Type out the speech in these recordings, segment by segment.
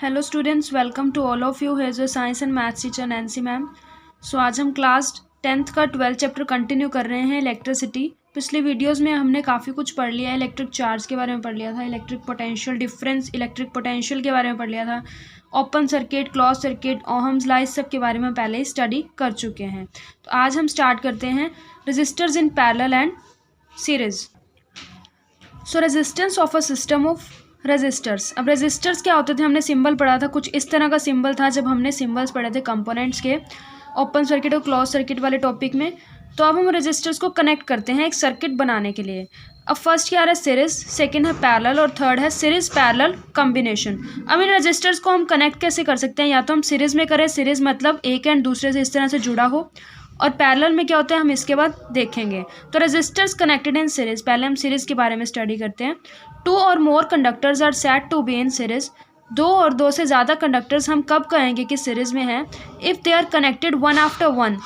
Hello students, welcome to all of you. Here जो science and maths teacher Nancy ma'am. सो आज हम class 10th का 12th chapter continue कर रहे हैं, इलेक्ट्रिसिटी। पिछले वीडियोस में हमने काफ़ी कुछ पढ़ लिया है। इलेक्ट्रिक चार्ज के बारे में पढ़ लिया था, electric potential difference, electric potential के बारे में पढ़ लिया था, open circuit, close circuit, Ohm's law, इस सब के बारे में पहले ही स्टडी कर चुके हैं। तो आज हम स्टार्ट करते हैं resistors in parallel and series. So resistance of a system of resistors. अब रेजिस्टर्स क्या होते थे, हमने सिंबल पढ़ा था, कुछ इस तरह का सिंबल था जब हमने सिंबल्स पढ़े थे कंपोनेंट्स के ओपन सर्किट और क्लोज सर्किट वाले टॉपिक में। तो अब हम रेजिस्टर्स को कनेक्ट करते हैं एक सर्किट बनाने के लिए। अब फर्स्ट क्या है सीरीज, सेकंड है पैरेलल और थर्ड है सीरीज पैरेलल कॉम्बिनेशन। अब इन रेजिस्टर्स को हम कनेक्ट कैसे कर सकते हैं, या तो हम सीरीज में करें, सीरीज मतलब एक एंड दूसरे से इस तरह से जुड़ा हो, और पैरेलल में क्या होता है हम इसके बाद देखेंगे। तो रेजिस्टर्स कनेक्टेड इन सीरीज, पहले हम सीरीज के बारे में स्टडी करते हैं। 2 और more conductors are said to be in series. 2 और 2 से ज़्यादा कंडक्टर्स हम कब कहेंगे कि सीरीज में हैं, if they are connected one after one.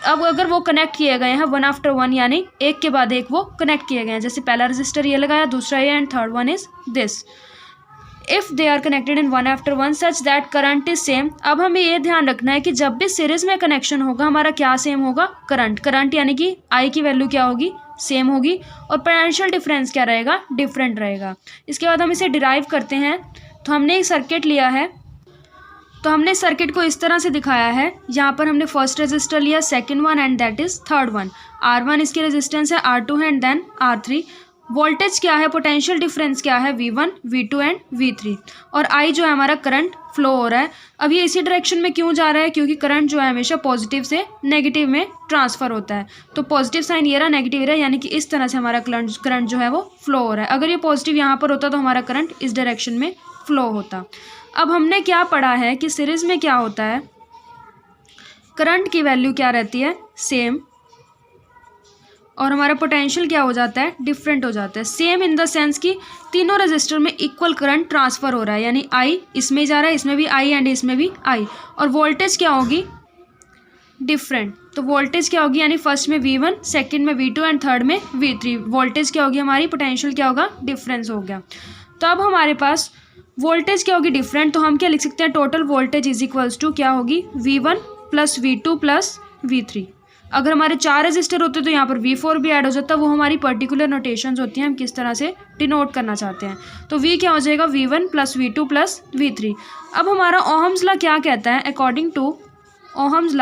अब अगर वो कनेक्ट किए गए हैं वन आफ्टर वन, यानी एक के बाद एक वो कनेक्ट किए गए हैं, जैसे पहला रजिस्टर ये लगाया, दूसरा ये, and third one is this. If they are connected in one after one such that current is same. अब हमें ये ध्यान रखना है कि जब भी सीरीज में कनेक्शन होगा हमारा क्या सेम होगा, करंट यानी कि आई की वैल्यू क्या होगी, सेम होगी, और पोटेंशियल डिफरेंस क्या रहेगा, डिफरेंट रहेगा। इसके बाद हम इसे डिराइव करते हैं। तो हमने एक सर्किट लिया है, तो हमने सर्किट को इस तरह से दिखाया है। यहाँ पर हमने फर्स्ट रेजिस्टर लिया, second one and that is third one. R1 इसकी रेजिस्टेंस है, R2 है एंड देन R3। वोल्टेज क्या है, पोटेंशियल डिफरेंस क्या है, V1, V2 एंड V3। और I जो है हमारा करंट फ्लो हो रहा है। अब ये इसी डायरेक्शन में क्यों जा रहा है, क्योंकि करंट जो है हमेशा पॉजिटिव से नेगेटिव में ट्रांसफ़र होता है। तो पॉजिटिव साइन ये रहा, नेगेटिव रहा, यानी कि इस तरह से हमारा करंट जो है वो फ्लो हो रहा है। अगर ये पॉजिटिव यहाँ पर होता तो हमारा करंट इस डायरेक्शन में फ्लो होता। अब हमने क्या पढ़ा है कि सीरीज में क्या होता है, करंट की वैल्यू क्या रहती है, सेम, और हमारा पोटेंशियल क्या हो जाता है, डिफरेंट हो जाता है। सेम इन द सेंस कि तीनों रेजिस्टर में इक्वल करंट ट्रांसफ़र हो रहा है, यानी आई इसमें जा रहा है, इसमें भी आई एंड इसमें भी आई। और वोल्टेज क्या होगी, डिफरेंट। तो वोल्टेज क्या होगी, यानी फर्स्ट में V1, सेकंड में V2 एंड थर्ड में V3। वोल्टेज क्या होगी हमारी, पोटेंशियल क्या होगा, डिफरेंस हो गया। तो अब हमारे पास वोल्टेज क्या होगी, डिफरेंट। तो हम क्या लिख सकते हैं, total voltage is equals to क्या होगी, V1 plus V2 plus V3। अगर हमारे 4 रजिस्टर होते तो यहाँ पर V4 भी ऐड हो जाता, वो हमारी पर्टिकुलर नोटेशंस होती हैं, हम किस तरह से डिनोट करना चाहते हैं। तो V क्या हो जाएगा, V1 plus V2 plus V3। अब हमारा ओहम्स लॉ क्या कहता है, अकॉर्डिंग टू ओहम्स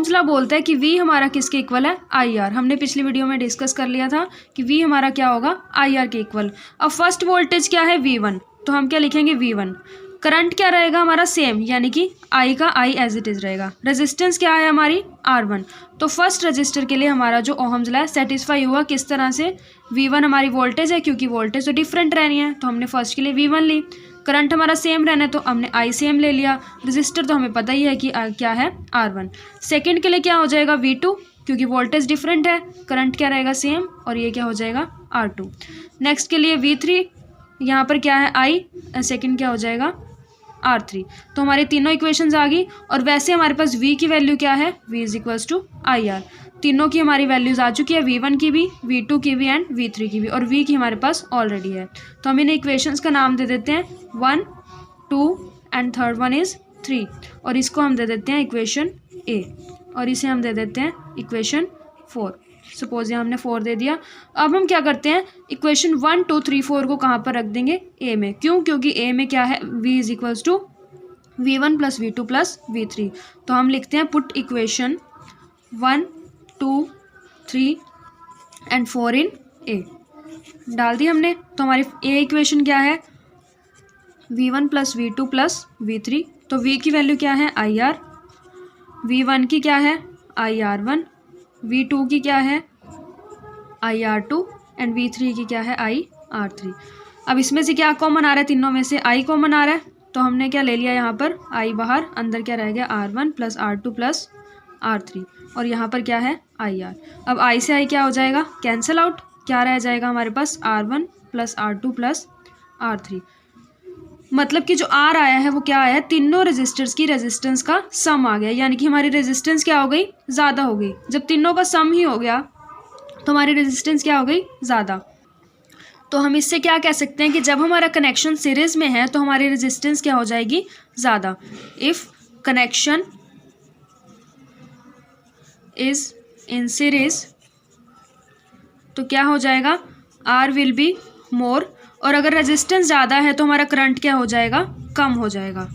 लॉ बोलता है कि V हमारा किसके इक्वल है, IR। हमने पिछली वीडियो में डिस्कस कर लिया था कि V हमारा क्या होगा, IR के इक्वल। अब फर्स्ट वोल्टेज क्या है, V1, तो हम क्या लिखेंगे, V1। करंट क्या रहेगा हमारा, सेम, यानी कि I का I एज इट इज़ रहेगा। रेजिस्टेंस क्या है हमारी, R1। तो फर्स्ट रजिस्टर के लिए हमारा जो ओहम्स लॉ है सेटिस्फाई हुआ, किस तरह से, V1 हमारी वोल्टेज है, क्योंकि वोल्टेज तो डिफरेंट रहनी है, तो हमने फर्स्ट के लिए V1 ली। करंट हमारा सेम रहना है तो हमने I सेम ले लिया। रजिस्टर तो हमें पता ही है कि क्या है, R1। सेकंड के लिए क्या हो जाएगा, V2, क्योंकि वोल्टेज डिफरेंट है, करंट क्या रहेगा, सेम, और ये क्या हो जाएगा, R2। नेक्स्ट के लिए V3, यहाँ पर क्या है I, सेकंड क्या हो जाएगा, R3। तो हमारी तीनों इक्वेशंस आ गई। और वैसे हमारे पास V की वैल्यू क्या है, V is equals to IR। तीनों की हमारी वैल्यूज़ आ चुकी है, V1 की भी, V2 की भी एंड V3 की भी, और V की हमारे पास ऑलरेडी है। तो हम इन इक्वेशंस का नाम दे देते हैं 1, 2 एंड थर्ड वन इज़ 3, और इसको हम दे देते हैं इक्वेशन A, और इसे हम दे देते हैं इक्वेशन 4। सपोज यहाँ हमने 4 दे दिया। अब हम क्या करते हैं, इक्वेशन 1, 2, 3, 4 को कहाँ पर रख देंगे, A में। क्यों, क्योंकि A में क्या है, V is equals to V1 plus V2 plus V3। तो हम लिखते हैं put equation 1, 2, 3 and 4 in A। डाल दी हमने। तो हमारी A इक्वेशन क्या है, V1 plus V2 plus V3। तो V की वैल्यू क्या है, IR। V1 की क्या है, IR1। V2 की क्या है, IR2 एंड V3 की क्या है, IR3। अब इसमें से क्या कॉमन आ रहा है, तीनों में से I कॉमन आ रहा है, तो हमने क्या ले लिया, यहाँ पर I बाहर, अंदर क्या रह गया, R1 plus R2 plus R3, और यहाँ पर क्या है, IR। अब I से I क्या हो जाएगा, कैंसिल आउट, क्या रह जाएगा हमारे पास, R1 plus R2 plus R3। मतलब कि जो R आया है वो क्या आया है, तीनों रेजिस्टर्स की रेजिस्टेंस का सम आ गया, यानी कि हमारी रेजिस्टेंस क्या हो गई, ज़्यादा हो गई। जब तीनों का सम ही हो गया तो हमारी रेजिस्टेंस क्या हो गई, ज़्यादा। तो हम इससे क्या कह सकते हैं कि जब हमारा कनेक्शन सीरीज़ में है तो हमारी रेजिस्टेंस क्या हो जाएगी, ज़्यादा। If connection is in series तो क्या हो जाएगा, आर विल बी मोर। और अगर रेजिस्टेंस ज़्यादा है तो हमारा करंट क्या हो जाएगा, कम हो जाएगा।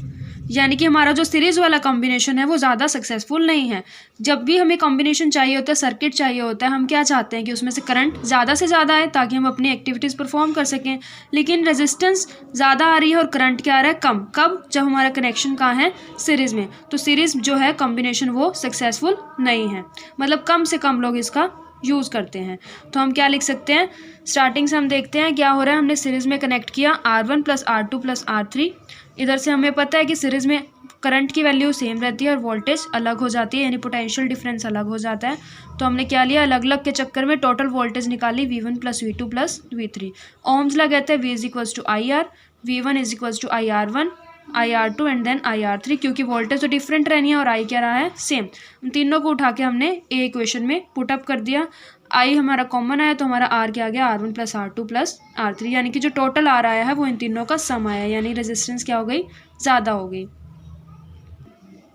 यानी कि हमारा जो सीरीज़ वाला कॉम्बिनेशन है वो ज़्यादा सक्सेसफुल नहीं है। जब भी हमें कॉम्बिनेशन चाहिए होता है, सर्किट चाहिए होता है, हम क्या चाहते हैं कि उसमें से करंट ज़्यादा से ज़्यादा आए ताकि हम अपनी एक्टिविटीज़ परफॉर्म कर सकें। लेकिन रेजिस्टेंस ज़्यादा आ रही है और करंट क्या आ रहा है, कम। कब, जब हमारा कनेक्शन कहाँ है, सीरीज़ में। तो सीरीज़ जो है कॉम्बिनेशन वो सक्सेसफुल नहीं है, मतलब कम से कम लोग इसका यूज़ करते हैं। तो हम क्या लिख सकते हैं, स्टार्टिंग से हम देखते हैं क्या हो रहा है। हमने सीरीज़ में कनेक्ट किया R1 + R2 + R3। इधर से हमें पता है कि सीरीज़ में करंट की वैल्यू सेम रहती है और वोल्टेज अलग हो जाती है, यानी पोटेंशियल डिफरेंस अलग हो जाता है। तो हमने क्या लिया, अलग अलग के चक्कर में टोटल वोल्टेज निकाली, V1 + V2 + V3। ओम्स लगाते हैं, V = IR, V1 = IR1, IR2 and then IR3, क्योंकि वोल्टेज तो डिफरेंट रहनी है और आई क्या रहा है, सेम। उन तीनों को उठा के हमने ए इक्वेशन में पुट अप कर दिया। आई हमारा कॉमन आया तो हमारा आर क्या आ गया, R1 + R2 + R3, यानी कि जो टोटल आ रहा है वो इन तीनों का सम आया, यानी रेजिस्टेंस क्या हो गई, ज़्यादा हो गई।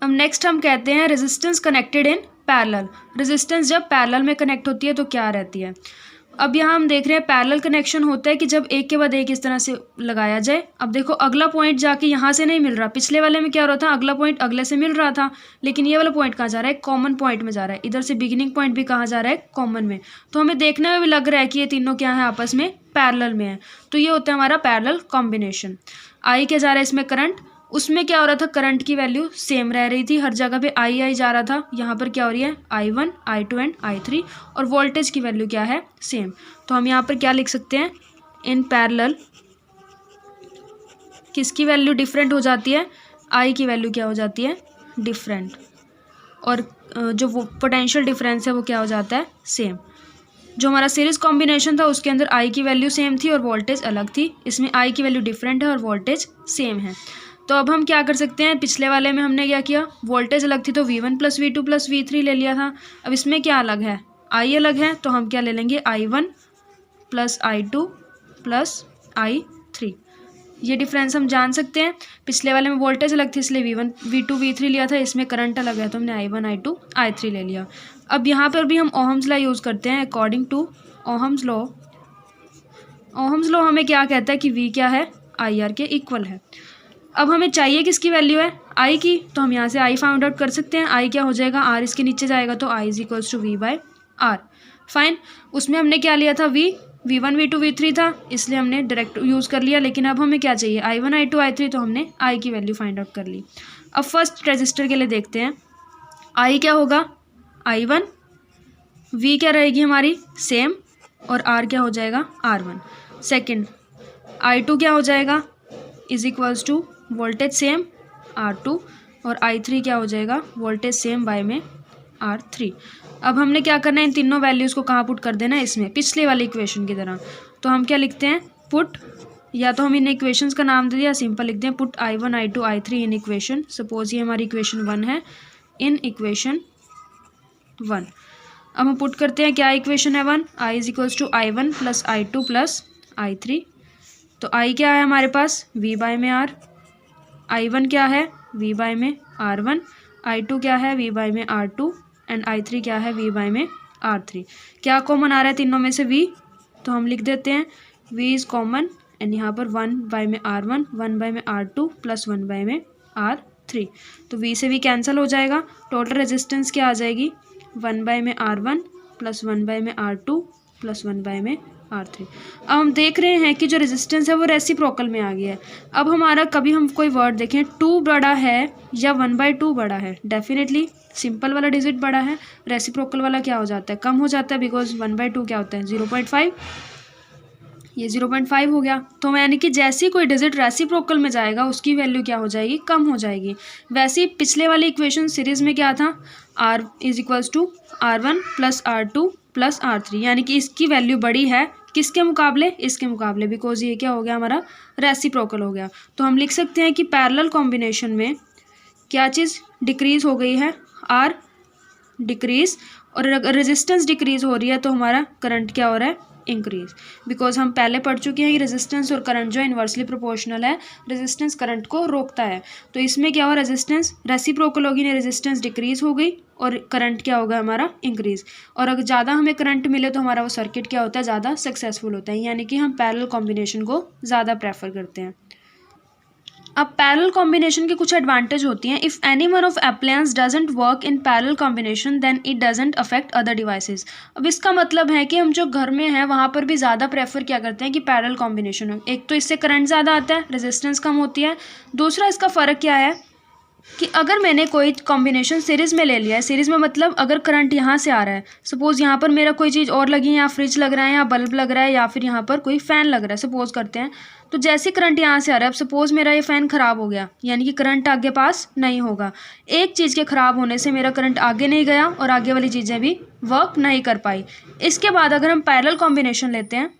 अब नेक्स्ट हम कहते हैं resistance connected in parallel. Resistance जब पैरेलल में कनेक्ट होती है तो क्या रहती है। अब यहाँ हम देख रहे हैं पैरेलल कनेक्शन होता है कि जब एक के बाद एक इस तरह से लगाया जाए। अब देखो अगला पॉइंट जाके यहाँ से नहीं मिल रहा, पिछले वाले में क्या हो रहा था, अगला पॉइंट अगले से मिल रहा था, लेकिन ये वाला पॉइंट कहाँ जा रहा है, कॉमन पॉइंट में जा रहा है। इधर से बिगिनिंग पॉइंट भी कहाँ जा रहा है, कॉमन में। तो हमें देखने में भी लग रहा है कि ये तीनों क्या है, आपस में पैरेलल में है। तो ये होता है हमारा पैरेलल कॉम्बिनेशन। आई क्या जा रहा है इसमें, करंट। उसमें क्या हो रहा था, करंट की वैल्यू सेम रह रही थी, हर जगह पे आई जा रहा था। यहाँ पर क्या हो रही है, I1, I2 एंड I3, और वोल्टेज की वैल्यू क्या है, सेम। तो हम यहाँ पर क्या लिख सकते हैं, इन पैरेलल किसकी वैल्यू डिफरेंट हो जाती है, आई की वैल्यू क्या हो जाती है, डिफरेंट, और जो वो पोटेंशियल डिफरेंस है वो क्या हो जाता है, सेम। जो हमारा सीरीज कॉम्बिनेशन था उसके अंदर आई की वैल्यू सेम थी और वोल्टेज अलग थी, इसमें आई की वैल्यू डिफरेंट है और वोल्टेज सेम है। तो अब हम क्या कर सकते हैं, पिछले वाले में हमने क्या किया, वोल्टेज अलग थी तो V1 + V2 + V3 ले लिया था। अब इसमें क्या अलग है, आई अलग है, तो हम क्या ले लेंगे, I1 + I2 + I3। ये डिफरेंस हम जान सकते हैं। पिछले वाले में वोल्टेज अलग थी इसलिए V1 V2 V3 लिया था, इसमें करंट अलग है तो हमने I1 I2 I3 ले लिया। अब यहाँ पर भी हम ओहम्स लॉ यूज़ करते हैं। अकॉर्डिंग टू ओहम्स लॉ हमें क्या कहता है कि V क्या है, IR के इक्वल है। अब हमें चाहिए किसकी वैल्यू है, आई की, तो हम यहाँ से आई फाउंड आउट कर सकते हैं। आई क्या हो जाएगा, आर इसके नीचे जाएगा तो I = V/R। फाइन, उसमें हमने क्या लिया था, V1 V2 V3 था, इसलिए हमने डायरेक्ट यूज़ कर लिया। लेकिन अब हमें क्या चाहिए, I1 I2 I3, तो हमने आई की वैल्यू फाइंड आउट कर ली। अब फर्स्ट रजिस्टर के लिए देखते हैं, आई क्या होगा, I1, V क्या रहेगी हमारी, सेम, और R क्या हो जाएगा, R1। सेकेंड I2 क्या हो जाएगा, = वोल्टेज सेम R2, और I3 क्या हो जाएगा, वोल्टेज सेम बाय में R3। अब हमने क्या करना है, इन तीनों वैल्यूज़ को कहाँ पुट कर देना है, इसमें, पिछले वाली इक्वेशन की तरह। तो हम क्या लिखते हैं, पुट, या तो हम इन इक्वेशंस का नाम दे दिया, सिंपल लिखते हैं, put I1 I2 I3 in equation. Suppose ये हमारी इक्वेशन 1 है, इन इक्वेशन 1। अब हम पुट करते हैं, क्या इक्वेशन है 1, I = I1 + I2 + I3। तो I क्या है हमारे पास, V में R, I1 क्या है, V में R1, I2 क्या है, V में R2, एंड I3 क्या है, V में R3। क्या कॉमन आ रहा है तीनों में से, V, तो हम लिख देते हैं V इज़ कॉमन, एंड यहाँ पर 1 में R1, 1 में R2 + 1 में R3। तो V से V कैंसिल हो जाएगा, टोटल रेजिस्टेंस क्या आ जाएगी, 1 में R1 + 1 में R2 + 1 में R3। अब हम देख रहे हैं कि जो रेजिस्टेंस है वो रेसिप्रोकल में आ गया है। अब हमारा कभी हम कोई वर्ड देखें, 2 बड़ा है या 1/2 बड़ा है, डेफिनेटली सिंपल वाला डिजिट बड़ा है, रेसिप्रोकल वाला क्या हो जाता है, कम हो जाता है, बिकॉज 1/2 क्या होता है, 0.5, ये 0.5 हो गया। तो यानी कि जैसे ही कोई डिजिट रेसिप्रोकल में जाएगा उसकी वैल्यू क्या हो जाएगी, कम हो जाएगी। वैसे ही पिछले वाली इक्वेशन सीरीज में क्या था, R = R1 + R2 + R3, यानी कि इसकी वैल्यू बड़ी है किसके मुकाबले, इसके मुकाबले, बिकॉज ये क्या हो गया हमारा, रेसिप्रोकल हो गया। तो हम लिख सकते हैं कि पैरेलल कॉम्बिनेशन में क्या चीज़ डिक्रीज़ हो गई है, आर डिक्रीज़, और अगर रेजिस्टेंस डिक्रीज़ हो रही है तो हमारा करंट क्या हो रहा है, इंक्रीज, बिकॉज हम पहले पढ़ चुके हैं कि रेजिस्टेंस और करंट जो है इन्वर्सली प्रोपोर्शनल है, रेजिस्टेंस करंट को रोकता है। तो इसमें क्या हुआ, रेजिस्टेंस रेसिप्रोकल होगी, रेजिस्टेंस डिक्रीज हो गई और करंट क्या होगा हमारा इंक्रीज। और अगर ज़्यादा हमें करंट मिले तो हमारा वो सर्किट क्या होता है, ज़्यादा सक्सेसफुल होता है, यानी कि हम पैरेलल कॉम्बिनेशन को ज़्यादा प्रेफर करते हैं। अब पैरेलल कॉम्बिनेशन के कुछ एडवांटेज होती हैं। If any one of appliance doesn't work in parallel combination then it doesn't affect other devices. अब इसका मतलब है कि हम जो घर में हैं वहाँ पर भी ज़्यादा प्रेफर क्या करते हैं कि पैरेलल कॉम्बिनेशन हो। एक तो इससे करंट ज़्यादा आता है, रेजिस्टेंस कम होती है। दूसरा इसका फ़र्क क्या है कि अगर मैंने कोई कॉम्बिनेशन सीरीज़ में ले लिया है, सीरीज़ में मतलब अगर करंट यहाँ से आ रहा है, सपोज़ यहाँ पर मेरा कोई चीज़ और लगी है, या फ्रिज लग रहा है, या बल्ब लग रहा है, या फिर यहाँ पर कोई फ़ैन लग रहा है, सपोज़ करते हैं। तो जैसे करंट यहाँ से आ रहा है, अब सपोज़ मेरा ये फ़ैन ख़राब हो गया, यानी कि करंट आगे पास नहीं होगा। एक चीज़ के ख़राब होने से मेरा करंट आगे नहीं गया और आगे वाली चीज़ें भी वर्क नहीं कर पाई। इसके बाद अगर हम पैरेलल कॉम्बिनेशन लेते हैं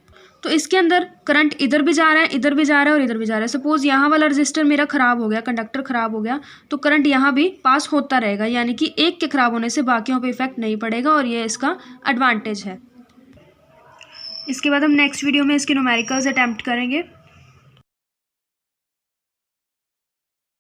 तो इसके अंदर करंट इधर भी जा रहा है, इधर भी जा रहा है और इधर भी जा रहा है। सपोज़ यहाँ वाला रजिस्टर मेरा ख़राब हो गया, कंडक्टर ख़राब हो गया, तो करंट यहाँ भी पास होता रहेगा, यानी कि एक के ख़राब होने से बाकियों पे इफेक्ट नहीं पड़ेगा, और ये इसका एडवांटेज है। इसके बाद हम नेक्स्ट वीडियो में इसके न्यूमेरिकल्स अटैम्प्ट करेंगे।